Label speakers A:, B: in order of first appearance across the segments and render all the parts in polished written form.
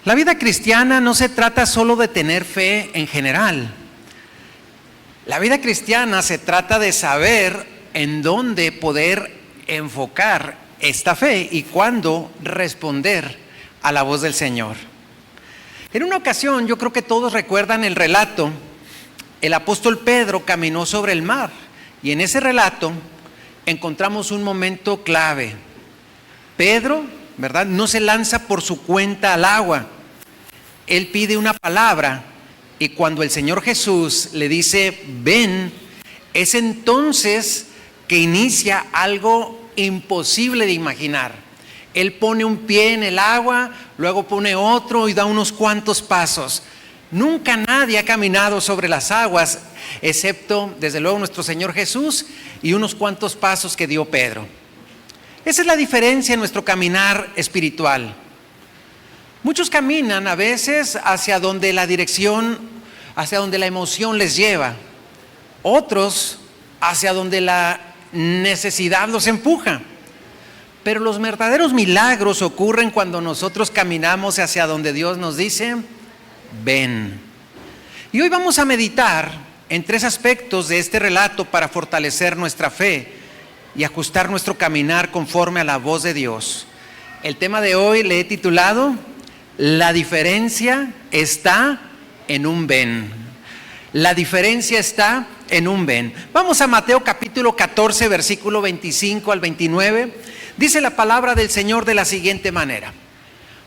A: La vida cristiana no se trata solo de tener fe en general. La vida cristiana se trata de saber en dónde poder enfocar esta fe y cuándo responder a la voz del Señor. En una ocasión, yo creo que todos recuerdan el relato, el apóstol Pedro caminó sobre el mar y en ese relato encontramos un momento clave. Pedro, ¿verdad?, no se lanza por su cuenta al agua. Él pide una palabra y cuando el Señor Jesús le dice, ven, es entonces que inicia algo imposible de imaginar. Él pone un pie en el agua, luego pone otro y da unos cuantos pasos. Nunca nadie ha caminado sobre las aguas, excepto, desde luego, nuestro Señor Jesús y unos cuantos pasos que dio Pedro. Esa es la diferencia en nuestro caminar espiritual. Muchos caminan a veces hacia donde la dirección, hacia donde la emoción les lleva. Otros hacia donde la necesidad los empuja. Pero los verdaderos milagros ocurren cuando nosotros caminamos hacia donde Dios nos dice, ven. Y hoy vamos a meditar en 3 aspectos de este relato para fortalecer nuestra fe y ajustar nuestro caminar conforme a la voz de Dios. El tema de hoy le he titulado, la diferencia está en un ven. La diferencia está en un ven. Vamos a Mateo capítulo 14, versículo 25 al 29. Dice la palabra del Señor de la siguiente manera.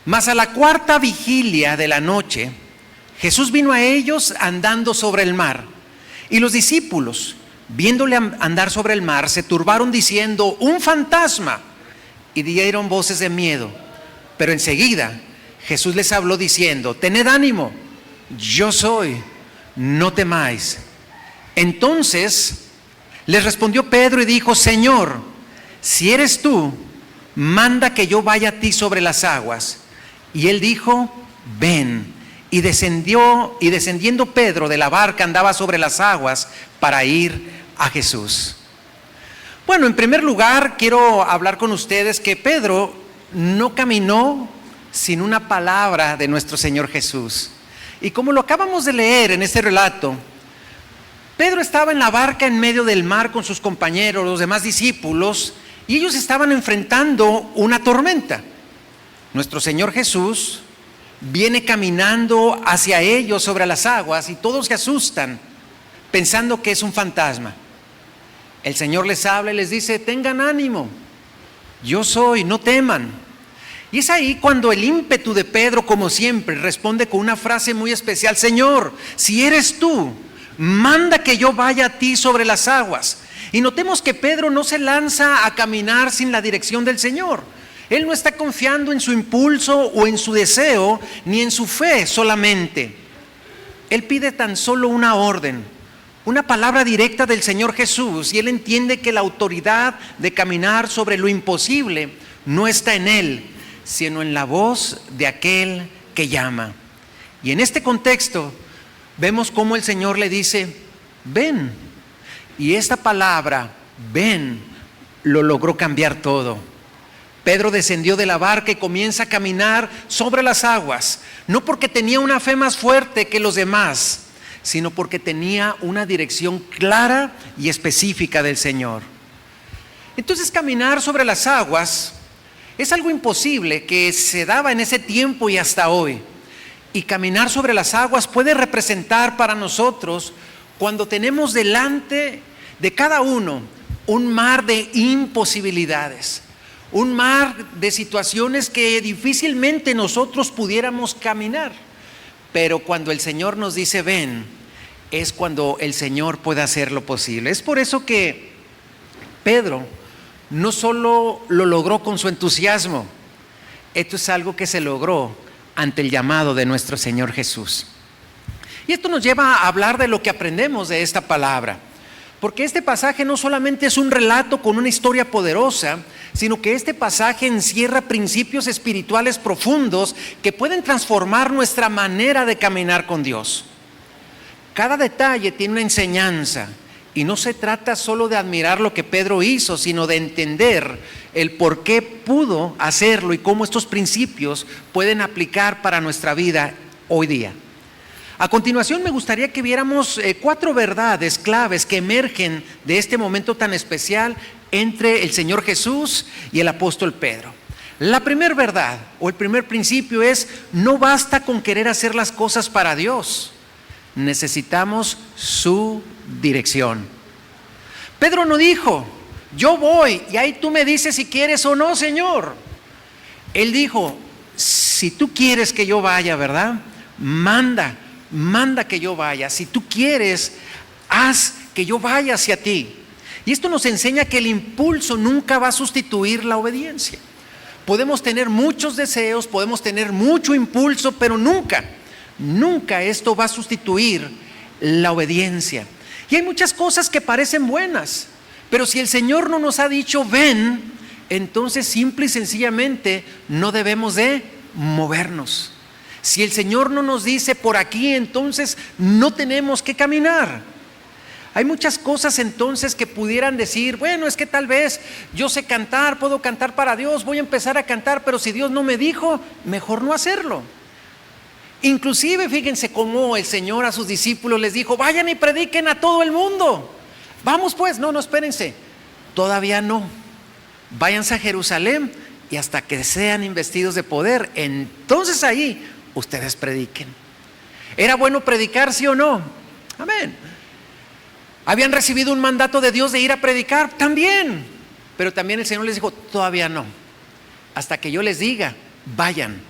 A: Mas a la 4ª vigilia de la noche, Jesús vino a ellos andando sobre el mar. Y los discípulos, viéndole andar sobre el mar, se turbaron diciendo, un fantasma, y dieron voces de miedo. Pero enseguida Jesús les habló diciendo, tened ánimo, yo soy, no temáis. Entonces les respondió Pedro y dijo, Señor, si eres tú, manda que yo vaya a ti sobre las aguas. Y él dijo, ven. Y descendiendo Pedro de la barca andaba sobre las aguas para ir a Jesús. Bueno, en primer lugar quiero hablar con ustedes que Pedro no caminó sin una palabra de nuestro Señor Jesús. Y como lo acabamos de leer en este relato, Pedro estaba en la barca en medio del mar con sus compañeros, los demás discípulos, y ellos estaban enfrentando una tormenta. Nuestro Señor Jesús viene caminando hacia ellos sobre las aguas y todos se asustan pensando que es un fantasma. El Señor les habla y les dice, tengan ánimo, yo soy, no teman. Y es ahí cuando el ímpetu de Pedro, como siempre, responde con una frase muy especial, Señor, si eres tú, manda que yo vaya a ti sobre las aguas. Y notemos que Pedro no se lanza a caminar sin la dirección del Señor. Él no está confiando en su impulso o en su deseo, ni en su fe solamente. Él pide tan solo una orden, una palabra directa del Señor Jesús, y él entiende que la autoridad de caminar sobre lo imposible no está en él, sino en la voz de aquel que llama. Y en este contexto vemos cómo el Señor le dice, ven. Y esta palabra, ven, lo logró cambiar todo. Pedro descendió de la barca y comienza a caminar sobre las aguas, no porque tenía una fe más fuerte que los demás, sino porque tenía una dirección clara y específica del Señor. Entonces caminar sobre las aguas es algo imposible que se daba en ese tiempo y hasta hoy. Y caminar sobre las aguas puede representar para nosotros cuando tenemos delante de cada uno un mar de imposibilidades, un mar de situaciones que difícilmente nosotros pudiéramos caminar. Pero cuando el Señor nos dice ven, es cuando el Señor puede hacer lo posible. Es por eso que Pedro no solo lo logró con su entusiasmo, esto es algo que se logró ante el llamado de nuestro Señor Jesús. Y esto nos lleva a hablar de lo que aprendemos de esta palabra, porque este pasaje no solamente es un relato con una historia poderosa, sino que este pasaje encierra principios espirituales profundos que pueden transformar nuestra manera de caminar con Dios. Cada detalle tiene una enseñanza Y no se trata solo de admirar lo que Pedro hizo, sino de entender el por qué pudo hacerlo y cómo estos principios pueden aplicar para nuestra vida hoy día. A continuación me gustaría que viéramos 4 verdades claves que emergen de este momento tan especial entre el Señor Jesús y el apóstol Pedro. La primera verdad o el primer principio es: no basta con querer hacer las cosas para Dios, necesitamos su dirección. Pedro no dijo: yo voy y ahí tú me dices si quieres o no, Señor. Él dijo: si tú quieres que yo vaya, ¿verdad? Manda que yo vaya. Si tú quieres, haz que yo vaya hacia ti. Y esto nos enseña que el impulso nunca va a sustituir la obediencia. Podemos tener muchos deseos, podemos tener mucho impulso, pero nunca esto va a sustituir la obediencia. Y hay muchas cosas que parecen buenas, pero si el Señor no nos ha dicho ven, entonces simple y sencillamente no debemos de movernos. Si el Señor no nos dice por aquí, entonces no tenemos que caminar. Hay muchas cosas entonces que pudieran decir: bueno, es que tal vez yo sé cantar, puedo cantar para Dios, voy a empezar a cantar, pero si Dios no me dijo, mejor no hacerlo. Inclusive fíjense cómo el Señor a sus discípulos les dijo: vayan y prediquen a todo el mundo. Vamos pues, no, espérense, todavía no. Váyanse a Jerusalén y hasta que sean investidos de poder, entonces ahí ustedes prediquen. ¿Era bueno predicar, sí o no? Amén. ¿Habían recibido un mandato de Dios de ir a predicar? También. Pero también el Señor les dijo: todavía no, hasta que yo les diga, vayan.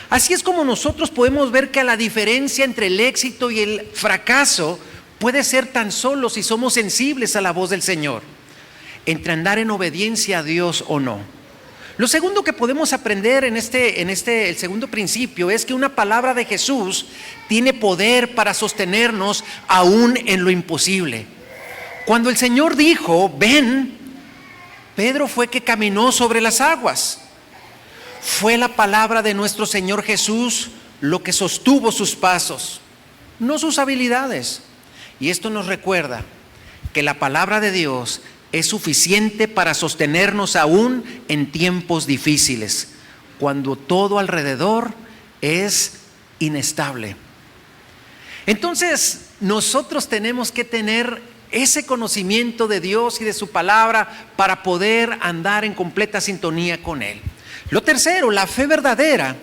A: Así es como nosotros podemos ver que la diferencia entre el éxito y el fracaso puede ser tan solo si somos sensibles a la voz del Señor, entre andar en obediencia a Dios o no. Lo segundo que podemos aprender en el segundo principio es que una palabra de Jesús tiene poder para sostenernos aún en lo imposible. Cuando el Señor dijo ven, Pedro fue que caminó sobre las aguas. Fue la palabra de nuestro Señor Jesús lo que sostuvo sus pasos, no sus habilidades. Y esto nos recuerda que la palabra de Dios es suficiente para sostenernos aún en tiempos difíciles, cuando todo alrededor es inestable. Entonces, nosotros tenemos que tener ese conocimiento de Dios y de su palabra para poder andar en completa sintonía con Él. Lo tercero, la fe verdadera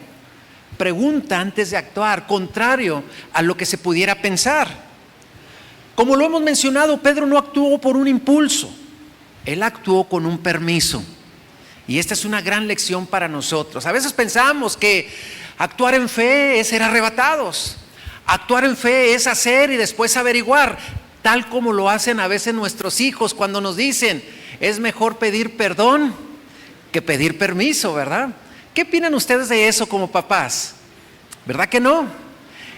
A: pregunta antes de actuar, contrario a lo que se pudiera pensar. Como lo hemos mencionado, Pedro no actuó por un impulso, él actuó con un permiso. Y esta es una gran lección para nosotros. A veces pensamos que actuar en fe es ser arrebatados. Actuar en fe es hacer y después averiguar, tal como lo hacen a veces nuestros hijos cuando nos dicen: es mejor pedir perdón que pedir permiso, ¿verdad? ¿Qué opinan ustedes de eso como papás? ¿Verdad que no?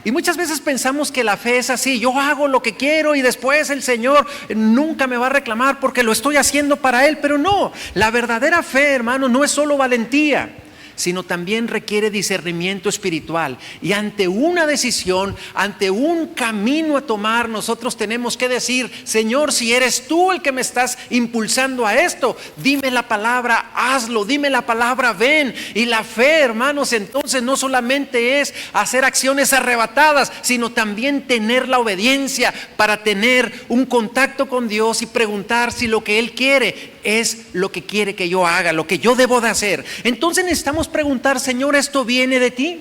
A: Y muchas veces pensamos que la fe es así: yo hago lo que quiero y después el Señor nunca me va a reclamar porque lo estoy haciendo para Él. Pero no, la verdadera fe, hermano, no es solo valentía, sino también requiere discernimiento espiritual. Y ante una decisión, ante un camino a tomar, nosotros tenemos que decir: Señor, si eres tú el que me estás impulsando a esto, dime la palabra, hazlo, dime la palabra, ven. Y la fe, hermanos, entonces no solamente es hacer acciones arrebatadas, sino también tener la obediencia para tener un contacto con Dios y preguntar si lo que Él quiere es lo que quiere que yo haga, lo que yo debo de hacer. Entonces necesitamos preguntar: Señor, ¿esto viene de ti?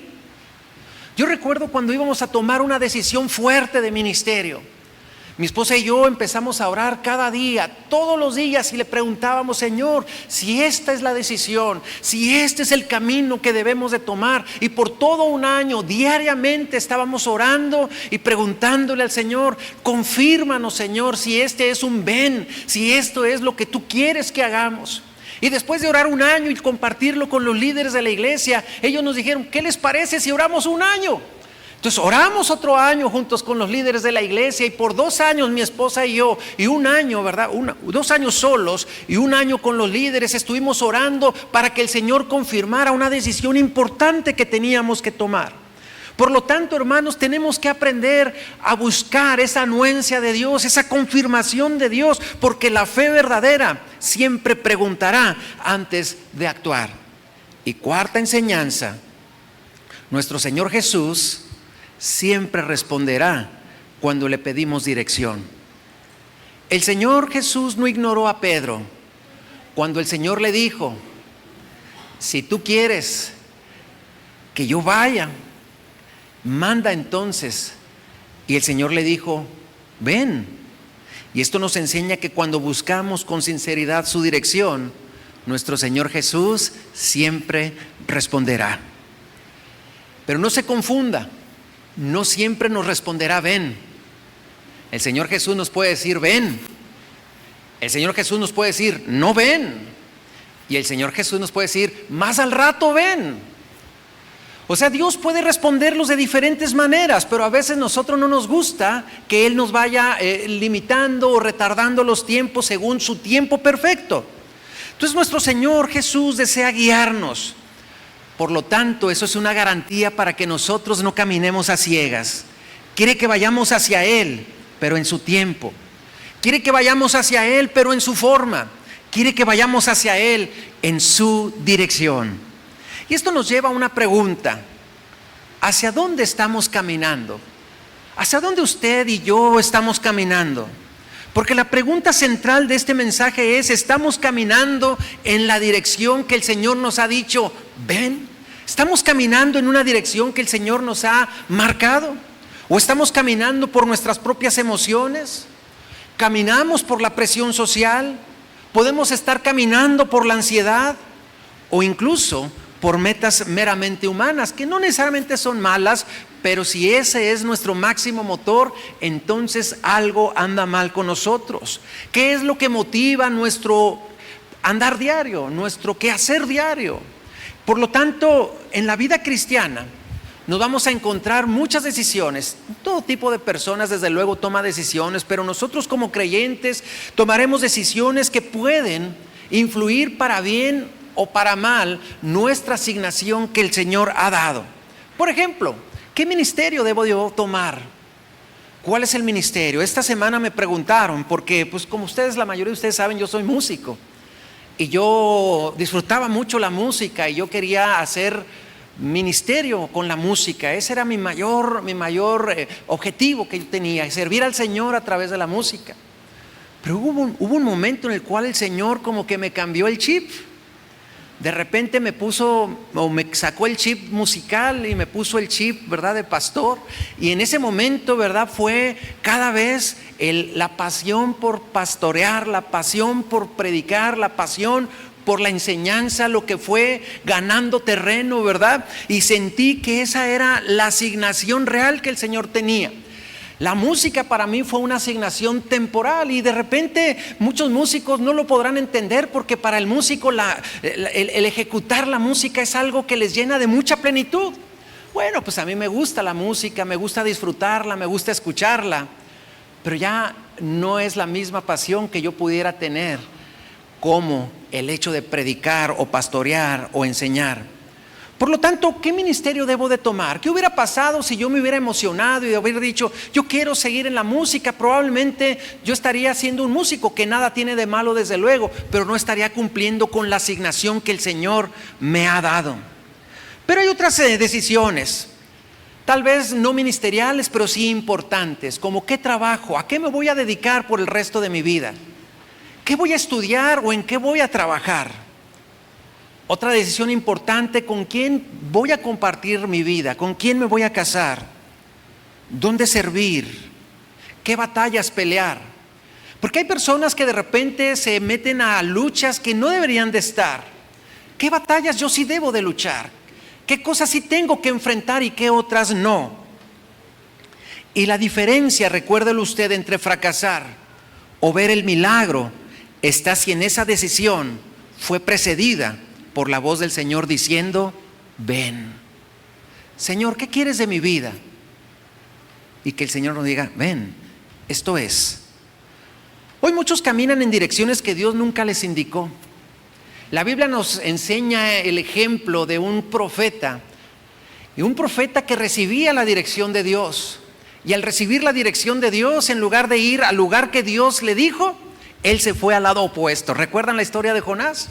A: Yo recuerdo cuando íbamos a tomar una decisión fuerte de ministerio, mi esposa y yo empezamos a orar cada día, todos los días, y le preguntábamos: Señor, si esta es la decisión, si este es el camino que debemos de tomar. Y por todo un año, diariamente estábamos orando y preguntándole al Señor: confírmanos, Señor, si este es un ven, si esto es lo que tú quieres que hagamos. Y después de orar un año y compartirlo con los líderes de la iglesia, ellos nos dijeron: ¿qué les parece si oramos un año? Entonces oramos otro año juntos con los líderes de la iglesia, y por 2 años mi esposa y yo, y un año, ¿verdad? 2 años solos y un año con los líderes, estuvimos orando para que el Señor confirmara una decisión importante que teníamos que tomar. Por lo tanto, hermanos, tenemos que aprender a buscar esa anuencia de Dios, esa confirmación de Dios, porque la fe verdadera siempre preguntará antes de actuar. Y cuarta enseñanza, nuestro Señor Jesús siempre responderá cuando le pedimos dirección. El Señor Jesús no ignoró a Pedro cuando el Señor le dijo: si tú quieres que yo vaya, manda entonces. Y el Señor le dijo: ven. Y esto nos enseña que cuando buscamos con sinceridad su dirección, nuestro Señor Jesús siempre responderá. Pero no se confunda, no siempre nos responderá ven. El Señor Jesús nos puede decir ven. El Señor Jesús nos puede decir no ven. Y el Señor Jesús nos puede decir más al rato ven. O sea, Dios puede responderlos de diferentes maneras, pero a veces nosotros no nos gusta que Él nos vaya limitando o retardando los tiempos según su tiempo perfecto. Entonces nuestro Señor Jesús desea guiarnos. Por lo tanto, eso es una garantía para que nosotros no caminemos a ciegas. Quiere que vayamos hacia Él, pero en su tiempo. Quiere que vayamos hacia Él, pero en su forma. Quiere que vayamos hacia Él en su dirección. Y esto nos lleva a una pregunta: ¿hacia dónde estamos caminando? ¿Hacia dónde usted y yo estamos caminando? Porque la pregunta central de este mensaje es: ¿estamos caminando en la dirección que el Señor nos ha dicho, ven? ¿Estamos caminando en una dirección que el Señor nos ha marcado? ¿O estamos caminando por nuestras propias emociones? ¿Caminamos por la presión social? ¿Podemos estar caminando por la ansiedad? ¿O incluso por metas meramente humanas, que no necesariamente son malas, pero si ese es nuestro máximo motor, entonces algo anda mal con nosotros? ¿Qué es lo que motiva nuestro andar diario, nuestro quehacer diario? Por lo tanto, en la vida cristiana nos vamos a encontrar muchas decisiones. Todo tipo de personas desde luego toma decisiones, pero nosotros como creyentes tomaremos decisiones que pueden influir para bien o para mal nuestra asignación que el Señor ha dado. Por ejemplo, ¿qué ministerio debo yo tomar? ¿Cuál es el ministerio? Esta semana me preguntaron, porque pues como ustedes, la mayoría de ustedes saben, yo soy músico y yo disfrutaba mucho la música y yo quería hacer ministerio con la música. Ese era mi mayor objetivo que yo tenía, servir al Señor a través de la música. Pero hubo un momento en el cual el Señor como que me cambió el chip. De repente me sacó el chip musical y me puso el chip, ¿verdad?, de pastor. Y en ese momento, ¿verdad?, fue cada vez la pasión por pastorear, la pasión por predicar, la pasión por la enseñanza, lo que fue ganando terreno, ¿verdad? Y sentí que esa era la asignación real que el Señor tenía. La música para mí fue una asignación temporal y de repente muchos músicos no lo podrán entender, porque para el músico el ejecutar la música es algo que les llena de mucha plenitud. Bueno, pues a mí me gusta la música, me gusta disfrutarla, me gusta escucharla, pero ya no es la misma pasión que yo pudiera tener como el hecho de predicar o pastorear o enseñar. Por lo tanto, ¿qué ministerio debo de tomar? ¿Qué hubiera pasado si yo me hubiera emocionado y hubiera dicho, yo quiero seguir en la música? Probablemente yo estaría siendo un músico, que nada tiene de malo desde luego, pero no estaría cumpliendo con la asignación que el Señor me ha dado. Pero hay otras decisiones, tal vez no ministeriales, pero sí importantes, como qué trabajo, a qué me voy a dedicar por el resto de mi vida, qué voy a estudiar o en qué voy a trabajar. Otra decisión importante: ¿con quién voy a compartir mi vida? ¿Con quién me voy a casar? ¿Dónde servir? ¿Qué batallas pelear? Porque hay personas que de repente se meten a luchas que no deberían de estar. ¿Qué batallas yo sí debo de luchar? ¿Qué cosas sí tengo que enfrentar y qué otras no? Y la diferencia, recuérdelo usted, entre fracasar o ver el milagro está si en esa decisión fue precedida por la voz del Señor diciendo, ven. Señor, ¿qué quieres de mi vida? Y que el Señor nos diga, ven, esto es. Hoy muchos caminan en direcciones que Dios nunca les indicó. La Biblia nos enseña el ejemplo de un profeta Y un profeta que recibía la dirección de Dios. Y al recibir la dirección de Dios, en lugar de ir al lugar que Dios le dijo, él se fue al lado opuesto. ¿Recuerdan la historia de Jonás?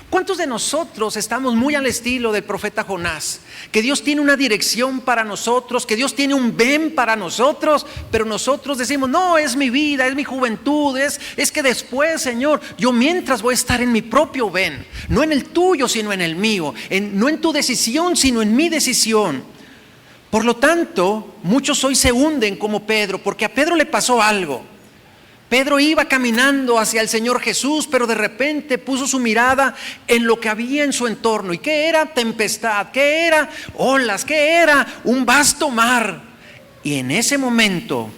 A: ¿Cuántos de nosotros estamos muy al estilo del profeta Jonás? Que Dios tiene una dirección para nosotros, que Dios tiene un ven para nosotros, pero nosotros decimos, no, es mi vida, es mi juventud, es que después, Señor, yo mientras voy a estar en mi propio ven, no en el tuyo, sino en el mío, no en tu decisión, sino en mi decisión. Por lo tanto, muchos hoy se hunden como Pedro, porque a Pedro le pasó algo. Pedro iba caminando hacia el Señor Jesús, pero de repente puso su mirada en lo que había en su entorno. ¿Y qué era? Tempestad. ¿Qué era? Olas. ¿Qué era? Un vasto mar. Y en ese momento,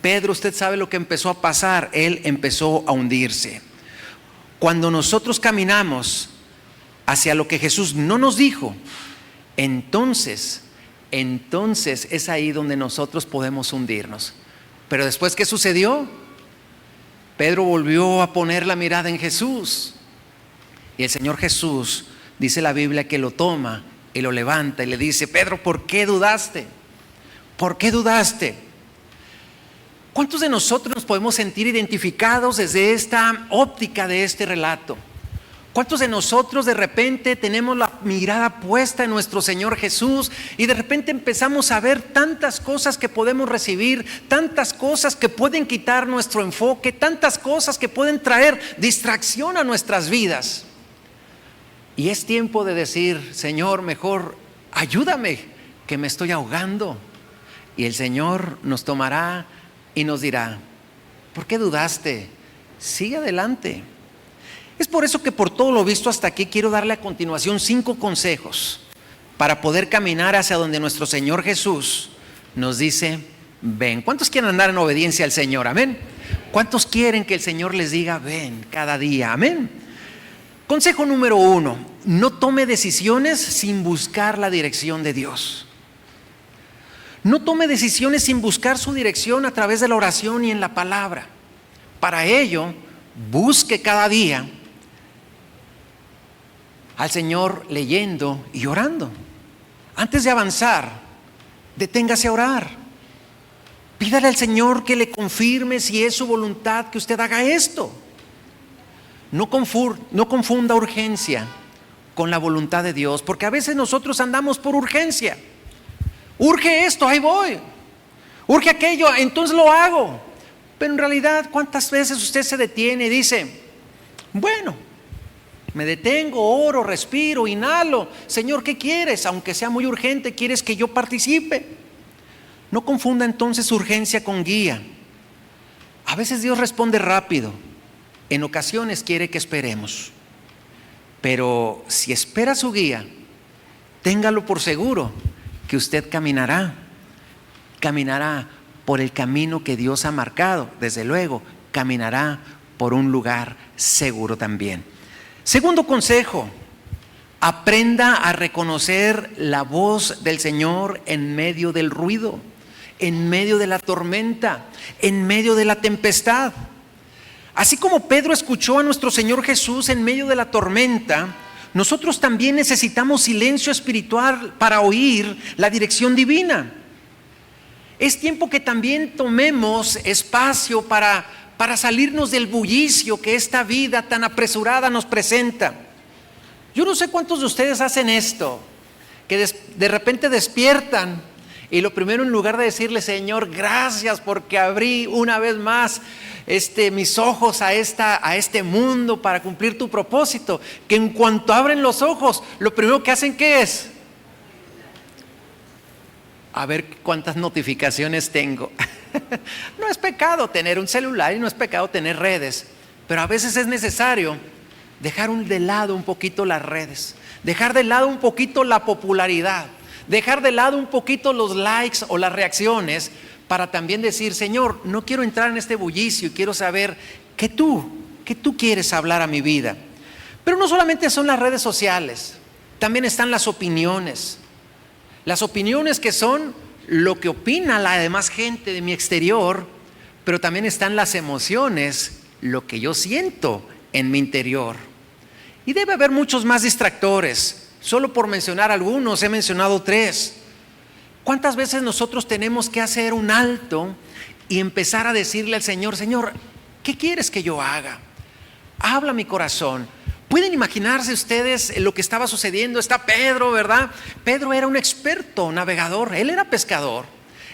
A: Pedro, usted sabe lo que empezó a pasar. Él empezó a hundirse. Cuando nosotros caminamos hacia lo que Jesús no nos dijo, entonces es ahí donde nosotros podemos hundirnos. Pero después, ¿qué sucedió? Pedro volvió a poner la mirada en Jesús. Y el Señor Jesús, dice la Biblia, que lo toma y lo levanta y le dice, Pedro, ¿por qué dudaste? ¿Por qué dudaste? ¿Cuántos de nosotros nos podemos sentir identificados desde esta óptica de este relato? ¿Cuántos de nosotros de repente tenemos la mirada puesta en nuestro Señor Jesús y de repente empezamos a ver tantas cosas que podemos recibir, tantas cosas que pueden quitar nuestro enfoque, tantas cosas que pueden traer distracción a nuestras vidas? Y es tiempo de decir, Señor, mejor ayúdame, que me estoy ahogando. Y el Señor nos tomará y nos dirá, ¿por qué dudaste? Sigue adelante. Es por eso que por todo lo visto hasta aquí quiero darle a continuación 5 consejos para poder caminar hacia donde nuestro Señor Jesús nos dice, ven. ¿Cuántos quieren andar en obediencia al Señor? Amén. ¿Cuántos quieren que el Señor les diga, ven cada día? Amén. Consejo número 1, no tome decisiones sin buscar la dirección de Dios. No tome decisiones sin buscar su dirección a través de la oración y en la palabra. Para ello, busque cada día al Señor leyendo y orando. Antes de avanzar, deténgase a orar. Pídale al Señor que le confirme si es su voluntad que usted haga esto. No confunda urgencia con la voluntad de Dios, porque a veces nosotros andamos por urgencia. Urge esto, ahí voy. Urge aquello, entonces lo hago. Pero en realidad, ¿cuántas veces usted se detiene y dice, bueno, me detengo, oro, respiro, inhalo? Señor, ¿qué quieres? Aunque sea muy urgente, ¿quieres que yo participe? No confunda entonces urgencia con guía. A veces Dios responde rápido. En ocasiones quiere que esperemos. Pero si espera su guía, téngalo por seguro que usted caminará por el camino que Dios ha marcado. Desde luego, caminará por un lugar seguro también. Segundo consejo, aprenda a reconocer la voz del Señor en medio del ruido, en medio de la tormenta, en medio de la tempestad. Así como Pedro escuchó a nuestro Señor Jesús en medio de la tormenta, nosotros también necesitamos silencio espiritual para oír la dirección divina. Es tiempo que también tomemos espacio para salirnos del bullicio que esta vida tan apresurada nos presenta. Yo no sé cuántos de ustedes hacen esto, que de repente despiertan y lo primero, en lugar de decirle, Señor, gracias porque abrí una vez más mis ojos a este mundo para cumplir tu propósito, que en cuanto abren los ojos, lo primero que hacen, ¿qué es? A ver cuántas notificaciones tengo. No es pecado tener un celular y no es pecado tener redes, pero a veces es necesario dejar de lado un poquito las redes, dejar de lado un poquito la popularidad, dejar de lado un poquito los likes o las reacciones, para también decir, Señor, no quiero entrar en este bullicio y quiero saber que tú quieres hablar a mi vida. Pero no solamente son las redes sociales, también están las opiniones. Las opiniones que son lo que opina la demás gente de mi exterior, pero también están las emociones, lo que yo siento en mi interior. Y debe haber muchos más distractores. Solo por mencionar algunos, he mencionado 3. ¿Cuántas veces nosotros tenemos que hacer un alto y empezar a decirle al Señor: Señor, ¿qué quieres que yo haga? Habla mi corazón. ¿Pueden imaginarse ustedes lo que estaba sucediendo? Está Pedro, ¿verdad? Pedro era un experto navegador, él era pescador.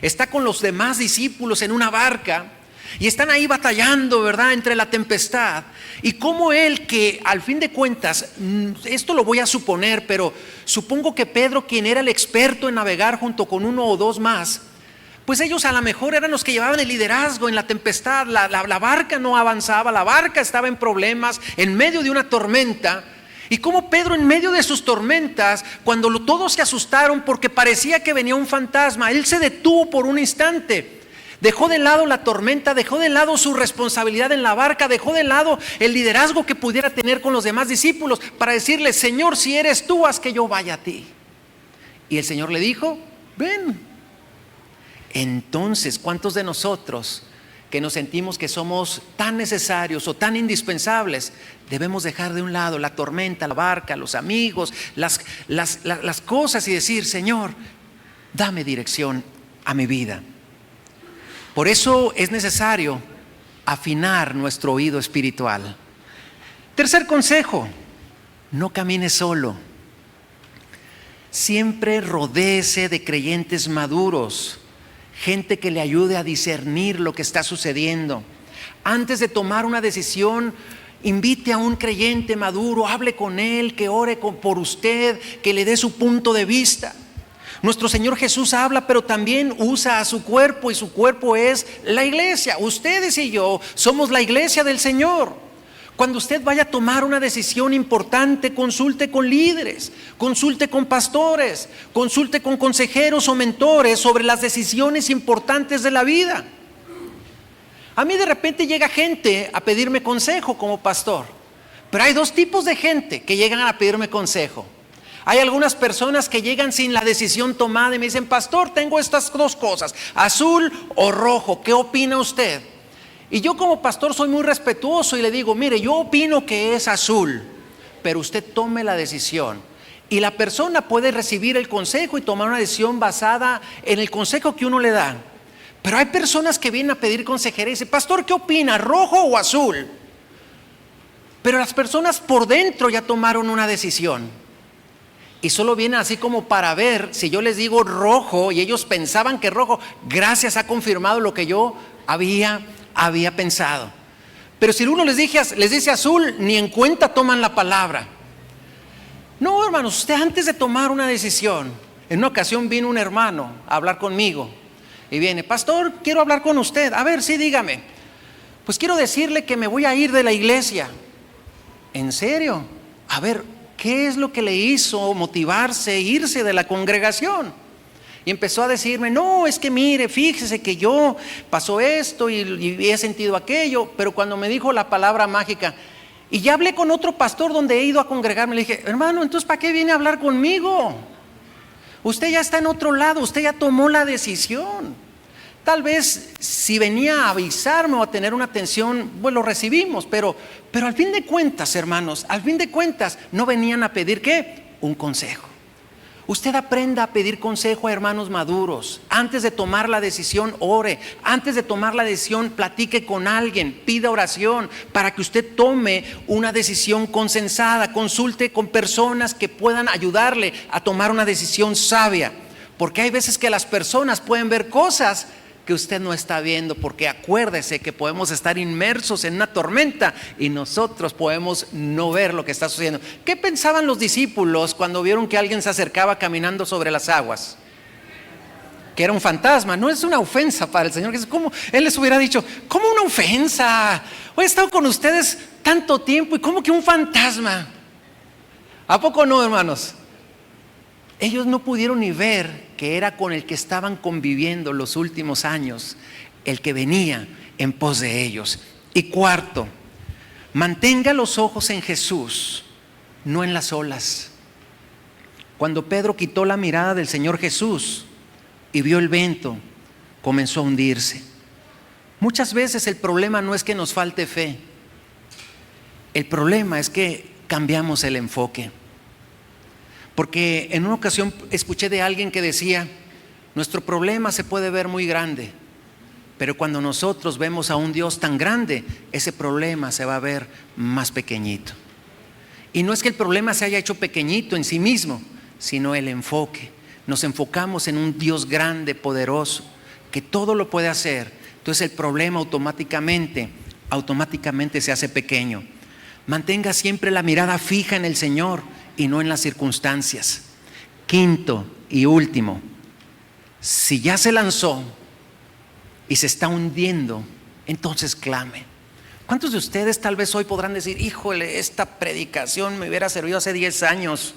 A: Está con los demás discípulos en una barca y están ahí batallando, ¿verdad?, entre la tempestad. Y como él, que al fin de cuentas, esto lo voy a suponer, pero supongo que Pedro, quien era el experto en navegar junto con uno o dos más, pues ellos a lo mejor eran los que llevaban el liderazgo en la tempestad. La barca no avanzaba, la barca estaba en problemas, en medio de una tormenta. Y como Pedro, en medio de sus tormentas, cuando todos se asustaron porque parecía que venía un fantasma, él se detuvo por un instante. Dejó de lado la tormenta, dejó de lado su responsabilidad en la barca, dejó de lado el liderazgo que pudiera tener con los demás discípulos para decirle: Señor, si eres tú, haz que yo vaya a ti. Y el Señor le dijo: ven. Entonces, ¿cuántos de nosotros que nos sentimos que somos tan necesarios o tan indispensables, debemos dejar de un lado la tormenta, la barca, los amigos, las cosas, y decir: Señor, dame dirección a mi vida? Por eso es necesario afinar nuestro oído espiritual. Tercer consejo: no camine solo. Siempre rodéese de creyentes maduros, gente que le ayude a discernir lo que está sucediendo. Antes de tomar una decisión, invite a un creyente maduro, hable con él, que ore por usted, que le dé su punto de vista. Nuestro Señor Jesús habla, pero también usa a su cuerpo, y su cuerpo es la iglesia. Ustedes y yo somos la iglesia del Señor. Cuando usted vaya a tomar una decisión importante, consulte con líderes, consulte con pastores, consulte con consejeros o mentores sobre las decisiones importantes de la vida. A mí de repente llega gente a pedirme consejo como pastor, pero hay dos tipos de gente que llegan a pedirme consejo. Hay algunas personas que llegan sin la decisión tomada y me dicen: pastor, tengo estas dos cosas, azul o rojo, ¿qué opina usted? Y yo como pastor soy muy respetuoso y le digo: mire, yo opino que es azul, pero usted tome la decisión. Y la persona puede recibir el consejo y tomar una decisión basada en el consejo que uno le da. Pero hay personas que vienen a pedir consejería y dicen: pastor, ¿qué opina, rojo o azul? Pero las personas por dentro ya tomaron una decisión. Y solo vienen así como para ver si yo les digo rojo y ellos pensaban que rojo, gracias, ha confirmado lo que yo había pensado. Pero si uno les dice azul, ni en cuenta toman la palabra. No, hermanos, usted antes de tomar una decisión, en una ocasión vino un hermano a hablar conmigo y viene: pastor, quiero hablar con usted. A ver, sí, dígame. Pues quiero decirle que me voy a ir de la iglesia. ¿En serio? A ver, ¿qué es lo que le hizo motivarse a irse de la congregación? Y empezó a decirme: no, es que mire, fíjese que yo pasó esto y he sentido aquello. Pero cuando me dijo la palabra mágica: y ya hablé con otro pastor donde he ido a congregarme, le dije: hermano, entonces ¿para qué viene a hablar conmigo? Usted ya está en otro lado, usted ya tomó la decisión. Tal vez si venía a avisarme o a tener una atención, pues lo recibimos, pero al fin de cuentas, hermanos, al fin de cuentas no venían a pedir ¿qué? Un consejo. Usted aprenda a pedir consejo a hermanos maduros. Antes de tomar la decisión, ore. Antes de tomar la decisión, platique con alguien, pida oración para que usted tome una decisión consensada. Consulte con personas que puedan ayudarle a tomar una decisión sabia. Porque hay veces que las personas pueden ver cosas que usted no está viendo, porque acuérdese que podemos estar inmersos en una tormenta y nosotros podemos no ver lo que está sucediendo. ¿Qué pensaban los discípulos cuando vieron que alguien se acercaba caminando sobre las aguas? Que era un fantasma. No es una ofensa para el Señor Jesús. ¿Cómo? Él les hubiera dicho: ¿cómo una ofensa? He estado con ustedes tanto tiempo y ¿cómo que un fantasma? ¿A poco no, hermanos? Ellos no pudieron ni ver que era con el que estaban conviviendo los últimos años, el que venía en pos de ellos. Y cuarto, mantenga los ojos en Jesús, no en las olas. Cuando Pedro quitó la mirada del Señor Jesús y vio el viento, comenzó a hundirse. Muchas veces el problema no es que nos falte fe, el problema es que cambiamos el enfoque. Porque en una ocasión escuché de alguien que decía: Nuestro problema se puede ver muy grande, pero cuando nosotros vemos a un Dios tan grande, ese problema se va a ver más pequeñito. Y no es que el problema se haya hecho pequeñito en sí mismo, sino el enfoque. Nos enfocamos en un Dios grande, poderoso, que todo lo puede hacer. Entonces el problema automáticamente se hace pequeño. Mantenga siempre la mirada fija en el Señor y no en las circunstancias. Quinto y último, si ya se lanzó y se está hundiendo, entonces clame. ¿Cuántos de ustedes tal vez hoy podrán decir, híjole, esta predicación me hubiera servido hace 10 años,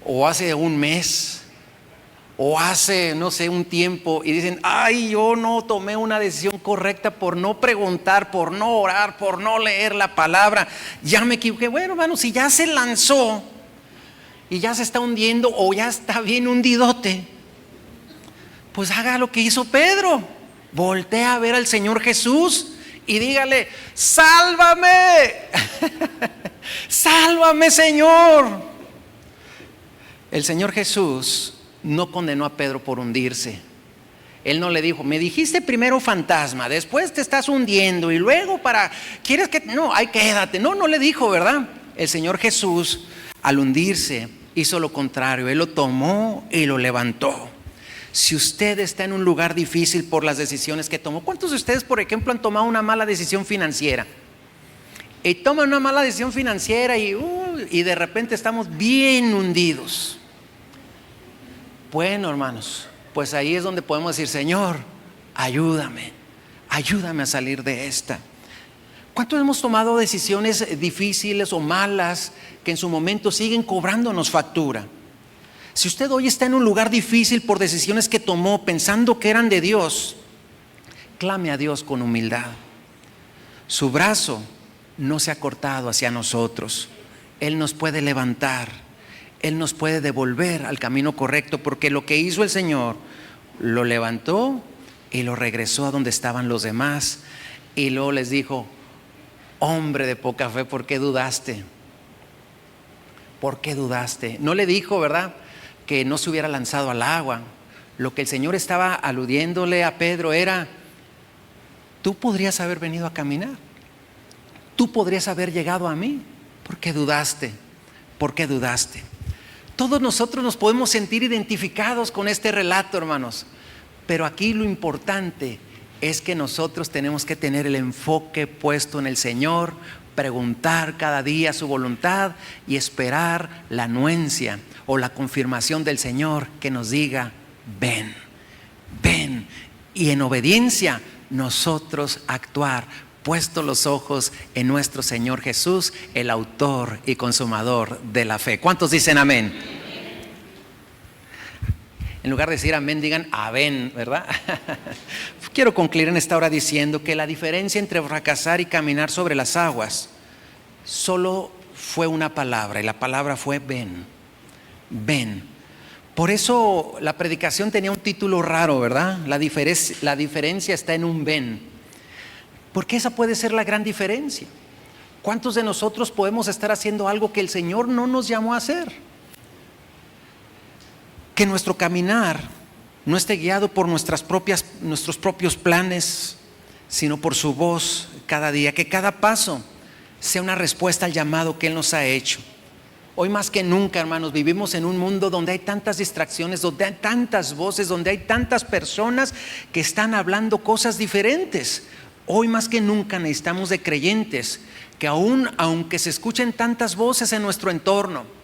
A: o hace un mes, o hace, no sé, un tiempo, y dicen, ay, yo no tomé una decisión correcta por no preguntar, por no orar, por no leer la palabra, ya me equivoqué? Bueno, hermano, si ya se lanzó y ya se está hundiendo o ya está bien hundidote, pues haga lo que hizo Pedro, voltea a ver al Señor Jesús y dígale, sálvame, sálvame, Señor. El Señor Jesús no condenó a Pedro por hundirse. Él no le dijo, me dijiste primero fantasma, después te estás hundiendo y luego ¿quieres que? No, ay, quédate. No le dijo, ¿verdad? El Señor Jesús, al hundirse, hizo lo contrario. Él lo tomó y lo levantó. Si usted está en un lugar difícil por las decisiones que tomó, ¿cuántos de ustedes, por ejemplo, han tomado una mala decisión financiera? Y toman una mala decisión financiera y de repente estamos bien hundidos. Bueno, hermanos, pues ahí es donde podemos decir, Señor, ayúdame a salir de esta. ¿Cuántos hemos tomado decisiones difíciles o malas que en su momento siguen cobrándonos factura? Si usted hoy está en un lugar difícil por decisiones que tomó pensando que eran de Dios, clame a Dios con humildad. Su brazo no se ha cortado hacia nosotros. Él nos puede levantar, Él nos puede devolver al camino correcto, porque lo que hizo el Señor, lo levantó y lo regresó a donde estaban los demás. Y luego les dijo, hombre de poca fe, ¿por qué dudaste? ¿Por qué dudaste? No le dijo, ¿verdad?, que no se hubiera lanzado al agua. Lo que el Señor estaba aludiéndole a Pedro era, tú podrías haber venido a caminar, tú podrías haber llegado a mí. ¿Por qué dudaste? ¿Por qué dudaste? Todos nosotros nos podemos sentir identificados con este relato, hermanos, pero aquí lo importante es que nosotros tenemos que tener el enfoque puesto en el Señor, preguntar cada día su voluntad y esperar la anuencia o la confirmación del Señor que nos diga, ven, ven, y en obediencia nosotros actuar, puesto los ojos en nuestro Señor Jesús, el autor y consumador de la fe. ¿Cuántos dicen amén? En lugar de decir amén, digan amén, ¿verdad? Quiero concluir en esta hora diciendo que la diferencia entre fracasar y caminar sobre las aguas solo fue una palabra, y la palabra fue ven, ven. Por eso la predicación tenía un título raro, ¿verdad? La diferencia está en un ven, porque esa puede ser la gran diferencia. ¿Cuántos de nosotros podemos estar haciendo algo que el Señor no nos llamó a hacer? Que nuestro caminar no esté guiado por nuestros propios planes, sino por su voz cada día. Que cada paso sea una respuesta al llamado que Él nos ha hecho. Hoy más que nunca, hermanos, vivimos en un mundo donde hay tantas distracciones, donde hay tantas voces, donde hay tantas personas que están hablando cosas diferentes. Hoy más que nunca necesitamos de creyentes que aunque se escuchen tantas voces en nuestro entorno,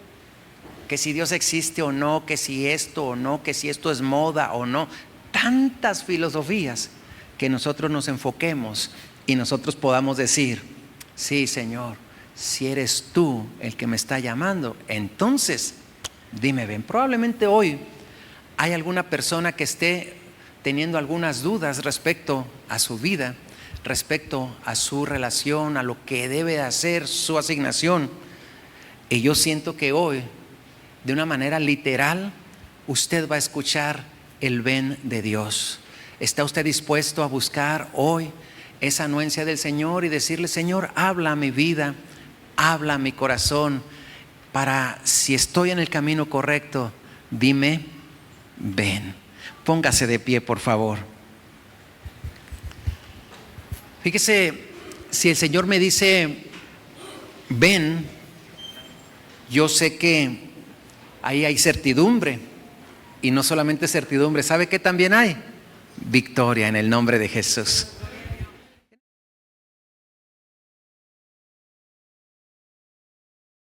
A: que si Dios existe o no, que si esto o no, que si esto es moda o no, tantas filosofías, que nosotros nos enfoquemos y nosotros podamos decir, sí, Señor, si eres tú el que me está llamando, entonces dime ven. Probablemente hoy hay alguna persona que esté teniendo algunas dudas respecto a su vida, respecto a su relación, a lo que debe hacer, su asignación. Y yo siento que hoy, de una manera literal, usted va a escuchar el ven de Dios. ¿Está usted dispuesto a buscar hoy esa anuencia del Señor y decirle, Señor, habla a mi vida, habla a mi corazón, para si estoy en el camino correcto, dime, ven? Póngase de pie, por favor. Fíjese, si el Señor me dice, ven, yo sé que ahí hay certidumbre. Y no solamente certidumbre, ¿sabe qué también hay? Victoria en el nombre de Jesús.